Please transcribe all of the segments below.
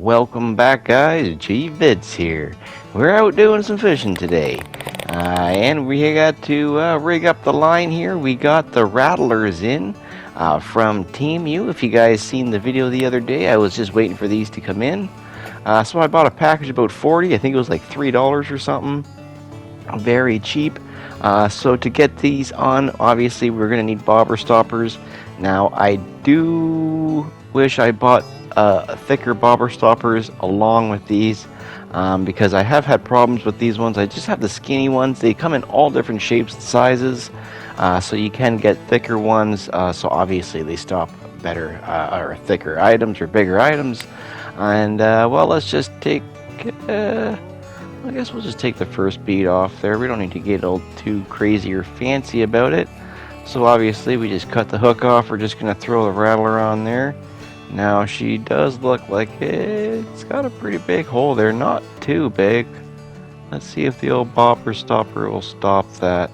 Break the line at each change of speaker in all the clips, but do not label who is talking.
Welcome back, guys. Gvids here. We're out doing some fishing today. And we got to rig up the line here. We got the rattlers in from Team U. If you guys seen the video the other day, I was just waiting for these to come in. So I bought a package about 40. I think it was like $3 or something. Very cheap. So to get these on, obviously we're going to need bobber stoppers. Now I do wish I bought thicker bobber stoppers along with these because I have had problems with these ones. I just have the skinny ones. They come in all different shapes and sizes, so you can get thicker ones. So obviously they stop better or thicker items or bigger items. And well, let's just take I guess we'll just take the first bead off there. We don't need to get all too crazy or fancy about it. So obviously we just cut the hook off. We're just going to throw the rattler on there. Now she does look like it's got a pretty big hole there. Not too big. Let's see if the old bobber stopper will stop that.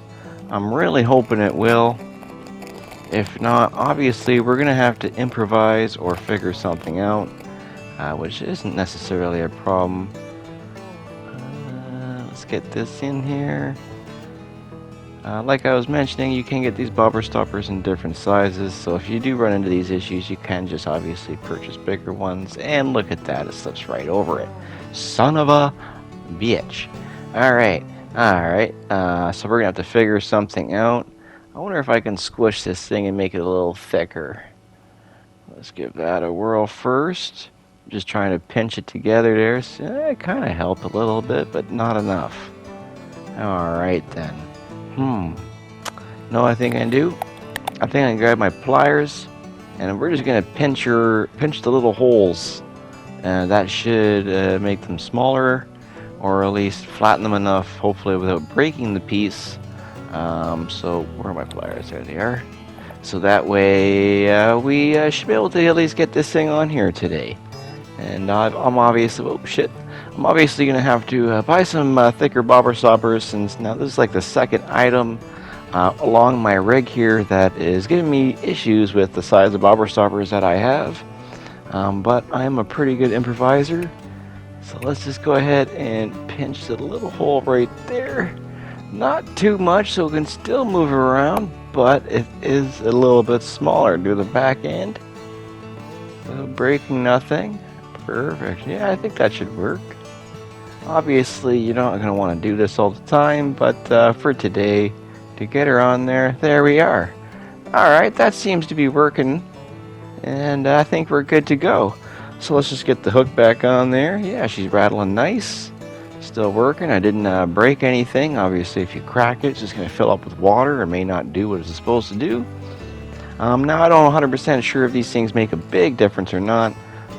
I'm really hoping it will. If not, obviously we're going to have to improvise or figure something out, which isn't necessarily a problem. Let's get this in here. Like I was mentioning, you can get these bobber stoppers in different sizes, so if you do run into these issues, you can just obviously purchase bigger ones. And look at that, it slips right over it. Son of a bitch. Alright, so we're gonna have to figure something out. I wonder if I can squish this thing and make it a little thicker. Let's give that a whirl first. I'm just trying to pinch it together there. So it kind of helped a little bit, but not enough. Alright then. No, I think I do. I think I can grab my pliers, and we're just gonna pinch the little holes, and that should make them smaller, or at least flatten them enough, hopefully without breaking the piece. So where are my pliers? There they are. So that way we should be able to at least get this thing on here today. And I'm obviously gonna have to buy some thicker bobber stoppers, since now this is like the second item along my rig here that is giving me issues with the size of bobber stoppers that I have. But I'm a pretty good improviser, so let's just go ahead and pinch the little hole right there. Not too much, so it can still move around, but it is a little bit smaller to the back end. So breaking nothing. Perfect. Yeah, I think that should work. Obviously, you're not going to want to do this all the time, but for today, to get her on there we are. Alright, that seems to be working, and I think we're good to go. So let's just get the hook back on there. Yeah, she's rattling nice. Still working. I didn't break anything. Obviously, if you crack it, it's just going to fill up with water or may not do what it's supposed to do. Now, I don't 100% sure if these things make a big difference or not.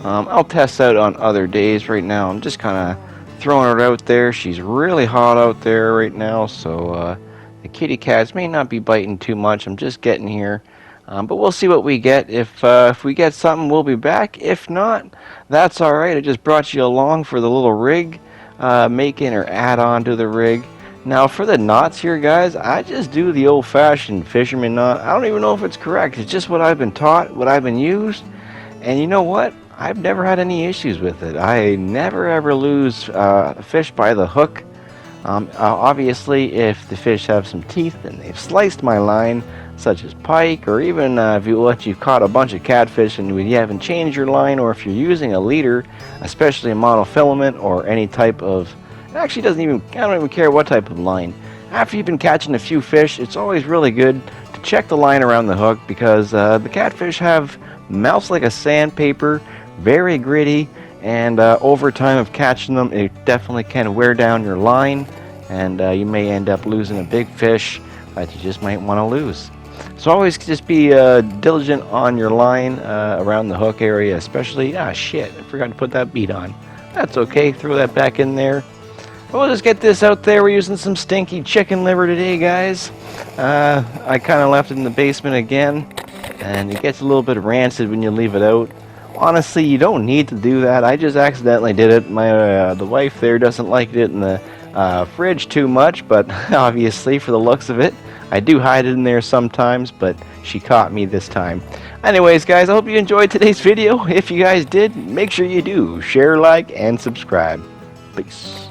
I'll test out on other days. Right now I'm just kind of throwing her out there. She's really hot out there right now, so the kitty cats may not be biting too much. I'm just getting here, but we'll see what we get. If we get something, we'll be back. If not, that's alright. I just brought you along for the little rig making or add on to the rig. Now for the knots here, guys, I just do the old-fashioned fisherman knot. I don't even know if it's correct. It's just what I've been taught, what I've been used, and you know what? I've never had any issues with it. I never ever lose fish by the hook. Obviously, if the fish have some teeth and they've sliced my line, such as pike, or even if you've caught a bunch of catfish and you haven't changed your line, or if you're using a leader, especially a monofilament or any type of, I don't even care what type of line. After you've been catching a few fish, it's always really good to check the line around the hook, because the catfish have mouths like a sandpaper, very gritty, and over time of catching them, it definitely can wear down your line, and you may end up losing a big fish that you just might want to lose. So always just be diligent on your line around the hook area, especially. Shit, I forgot to put that bead on. That's okay, throw that back in there. But we'll just get this out there. We're using some stinky chicken liver today, guys. I kind of left it in the basement again, and it gets a little bit rancid when you leave it out. Honestly, you don't need to do that. I just accidentally did it. The wife there doesn't like it in the fridge too much, but obviously for the looks of it, I do hide it in there sometimes, but she caught me this time. Anyways, guys, I hope you enjoyed today's video. If you guys did, make sure you do share, like, and subscribe. Peace.